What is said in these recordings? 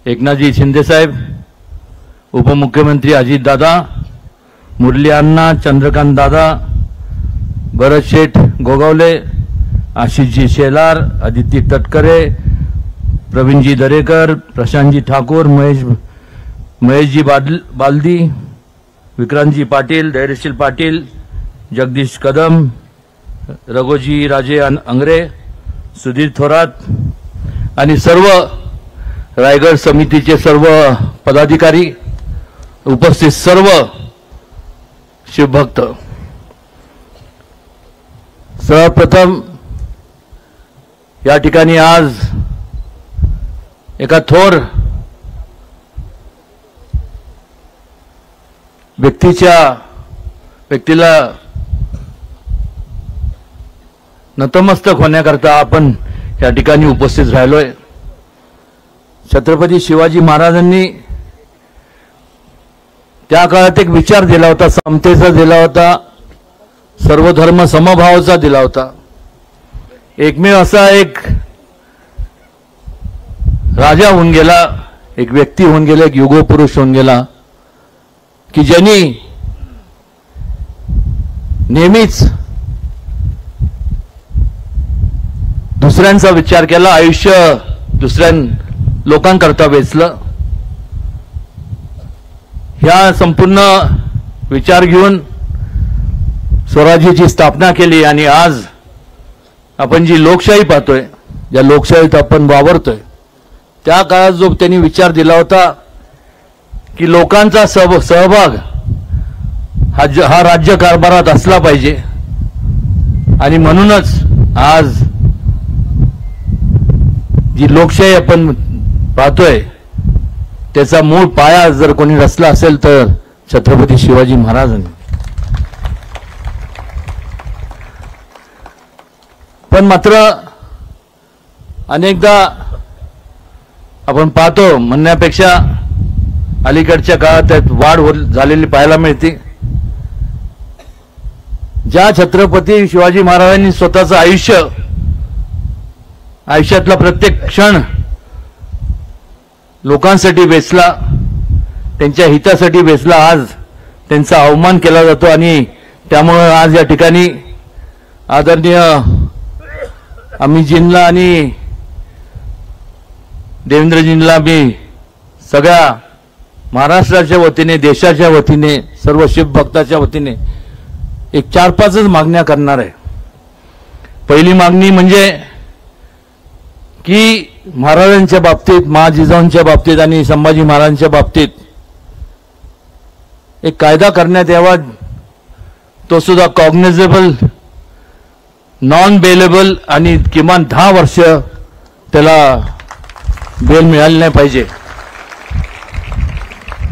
एकनाथजी शिंदे साहेब, उपमुख्यमंत्री अजित दादा, मुरली अण्णा, चंद्रकांत दादा, भरत शेठ गोगावले, आशिषजी शेलार, आदित्य तटकरे, प्रवीणजी दरेकर, प्रशांतजी ठाकूर, महेशजी बालदी, विक्रांतजी पाटील, धैर्यशील पाटील, जगदीश कदम, रघोजी राजे अंगरे, सुधीर थोरात आणि सर्व रायगड समितीचे सर्व पदाधिकारी, उपस्थित सर्व शिवभक्त, सर्वप्रथम या ठिकाणी आज एका थोर व्यक्तीला नतमस्तक होण्याकरता आपण या ठिकाणी उपस्थित राहिलोय। छत्रपती शिवाजी महाराजांनी त्या काळात एक विचार दिला होता, समतेचा दिला होता, सर्वधर्म समभावाचा दिला होता। एकमेव असा एक राजा होऊन गेला, एक व्यक्ती होऊन गेला, एक युगपुरुष होऊन गेला की ज्यांनी नेहमीच दुसऱ्यांचा विचार केला, आयुष्य दुसऱ्या लोकांकरता वेचलं। ह्या संपूर्ण विचार घेऊन स्वराज्याची स्थापना केली आणि आज आपण जी लोकशाही पाहतोय, ज्या लोकशाहीत आपण वावरतोय, त्या काळात जो त्यांनी विचार दिला होता की लोकांचा सहभाग हा राज्य कारभारात असला पाहिजे आणि म्हणूनच आज जी लोकशाही आपण पाहतोय त्याचा मूळ पाया जर कोणी रचला असेल तर छत्रपती शिवाजी महाराजांनी। पण मात्र अनेकदा आपण पाहतो, म्हणण्यापेक्षा अलीकडच्या काळात त्यात वाढ झालेली पाहायला मिळते। ज्या छत्रपती शिवाजी महाराजांनी स्वतःचं आयुष्यातला प्रत्येक क्षण लोकांसाठी वेचला, त्यांच्या हितासाठी वेचला, आज त्यांचा अवमान केला जातो आणि त्यामुळे आज या ठिकाणी आदरणीय अमितजींना आणि देवेंद्रजींना मी सगळ्या महाराष्ट्राच्या वतीने, देशाच्या वतीने, सर्व शिवभक्ताच्या वतीने एक 4-5च मागण्या करणार आहे। पहिली मागणी म्हणजे की महाराजांच्या बाबतीत, महाजिजाऊंच्या बाबतीत आणि संभाजी महाराजांच्या बाबतीत एक कायदा करण्यात यावा, तो सुद्धा कॉग्निझेबल, नॉन बेलेबल आणि किमान 10 वर्ष त्याला बेल मिळाली नाही पाहिजे।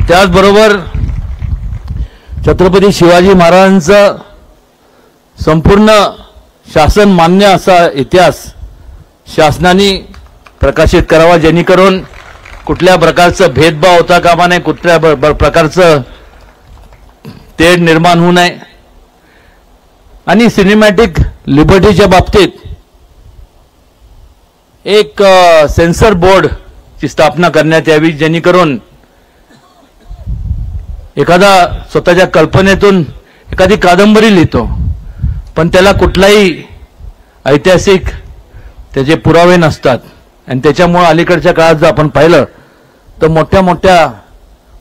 त्याचबरोबर छत्रपती शिवाजी महाराजांचा संपूर्ण शासन मान्य असा इतिहास शासनाने प्रकाशित करावा, जेणेकरून कुठल्या प्रकारचं भेदभाव होता कामा नये, कुठल्या प्रकारचं तेढ निर्माण होऊ नये आणि सिनेमॅटिक लिबर्टीच्या बाबतीत एक सेन्सर बोर्डची स्थापना करण्यात यावी, जेणेकरून एखादा स्वतःच्या कल्पनेतून एखादी कादंबरी लिहितो पण त्याला कुठलाही ऐतिहासिक त्याचे पुरावे नसतात आणि त्याच्यामुळे अलीकडच्या काळात जर आपण पाहिलं तर मोठ्या मोठ्या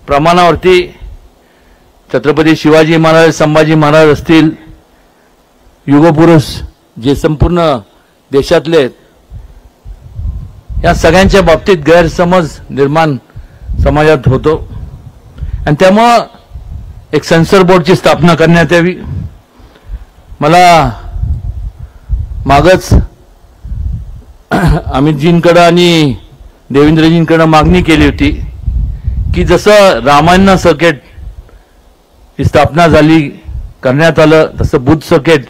प्रमाणावरती छत्रपती शिवाजी महाराज, संभाजी महाराज असतील, युगपुरुष जे संपूर्ण देशातले, या सगळ्यांच्या बाबतीत गैरसमज निर्माण समाजात होतो आणि त्यामुळे एक सेन्सर बोर्डची स्थापना करण्यात यावी। मला मागच अमितजींकडे आणि देवेंद्रजींकडे मागणी केली होती की जसं रामायण सर्किट ही स्थापना झाली, करण्यात आलं, तसं बुध सर्किट,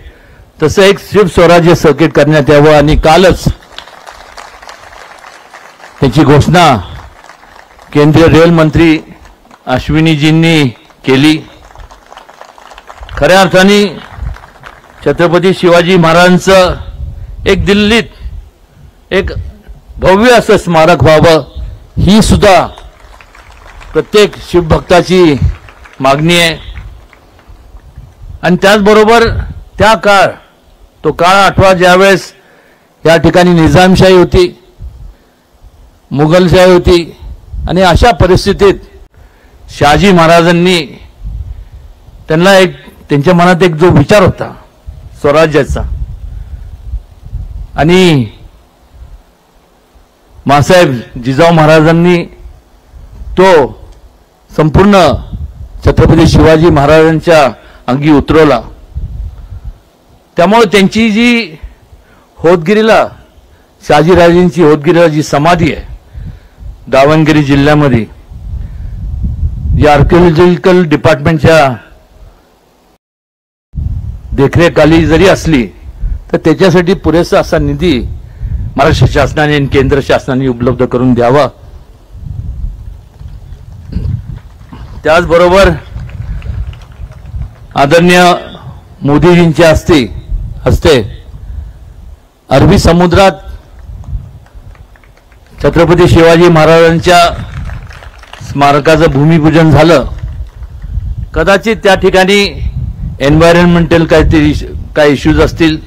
तसं एक शिव स्वराज्य सर्किट करण्यात यावं आणि कालच त्याची घोषणा केंद्रीय रेल मंत्री अश्विनीजींनी केली। खऱ्या अर्थाने छत्रपती शिवाजी महाराजांचं एक दिल्लीत एक भव्य असं स्मारक व्हावं ही सुद्धा प्रत्येक शिवभक्ताची मागणी आहे. आणि त्याचबरोबर त्या तो काळ आठवा ज्यावेळेस या ठिकाणी निजामशाही होती, मुघलशाही होती आणि अशा परिस्थितीत शहाजी महाराजांनी त्यांच्या मनात एक जो विचार होता स्वराज्याचा, आणि मासाहेब जिजाऊ महाराजांनी तो संपूर्ण छत्रपती शिवाजी महाराजांच्या अंगी उतरवला. त्यामुळे त्यांची जी होतगिरीला, शहाजीराजेंची होतगिरीला जी समाधी आहे दावणगिरी जिल्ह्यामध्ये, जी आर्किओलॉजिकल डिपार्टमेंटच्या देखरेखाली जरी असली तर त्याच्यासाठी पुरेसा असा निधी महाराष्ट्र शासनाने आणि केंद्र शासनाने उपलब्ध करून द्यावा. त्याचबरोबर आदरणीय मोदीजींच्या हस्ते अरबी समुद्रात छत्रपती शिवाजी महाराजांच्या स्मारकाचं भूमिपूजन झालं. कदाचित त्या ठिकाणी एन्व्हायरमेंटल काही इश्यूज असतील,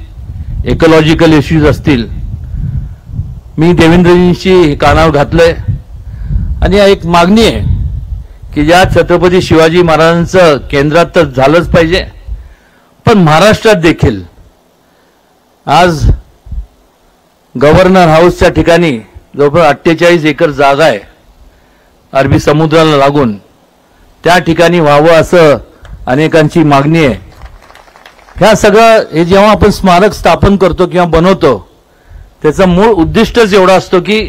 इकॉलॉजिकल इश्यूज असतील. मी देवेंद्रजींशी कानावर घातलंय आणि एक मागणी आहे की ज्या छत्रपती शिवाजी महाराजांचं केंद्रात तर झालंच पाहिजे, पण महाराष्ट्रात देखील आज गव्हर्नर हाऊसच्या ठिकाणी जवळपास 48 एकर जागा आहे अरबी समुद्राला लागून, त्या ठिकाणी व्हावं असं अनेकांची मागणी आहे. ह्या सगळं हे जेव्हा आपण स्मारक स्थापन करतो किंवा बनवतो त्याचा मूळ उद्दिष्टच एवढा असतो की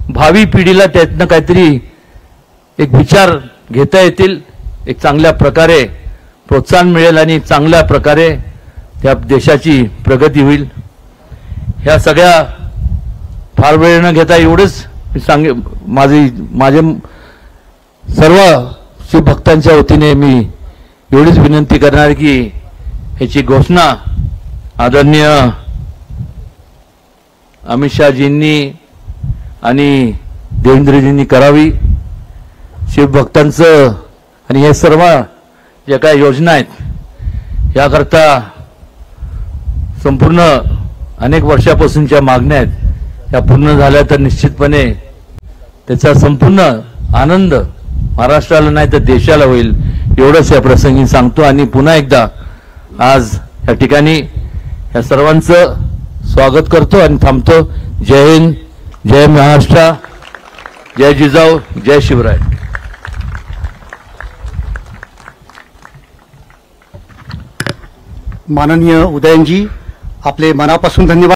भावी पिढीला त्यातनं काहीतरी एक विचार घेता येतील, एक चांगल्या प्रकारे प्रोत्साहन मिळेल आणि चांगल्या प्रकारे त्या देशाची प्रगती होईल. ह्या सगळ्या फार वेळ न घेता एवढंच माझे सर्व शिवभक्तांच्या वतीने मी एवढीच विनंती करणार की ह्याची घोषणा आदरणीय अमित शहाजींनी आणि देवेंद्रजींनी करावी. शिवभक्तांचं आणि हे सर्व ज्या काही योजना आहेत याकरता संपूर्ण अनेक वर्षापासूनच्या मागण्या आहेत, त्या पूर्ण झाल्या तर निश्चितपणे त्याचा संपूर्ण आनंद महाराष्ट्राला नाही तर देशाला होईल एवढंच या प्रसंगी सांगतो. आणि पुन्हा एकदा आज या ठिकाणी या सर्वांचं स्वागत करतो आणि थांबतो. जय हिंद, जय महाराष्ट्र, जय जिजाऊ, जय शिवराय. माननीय उदयनजी, आपले मनापासून धन्यवाद.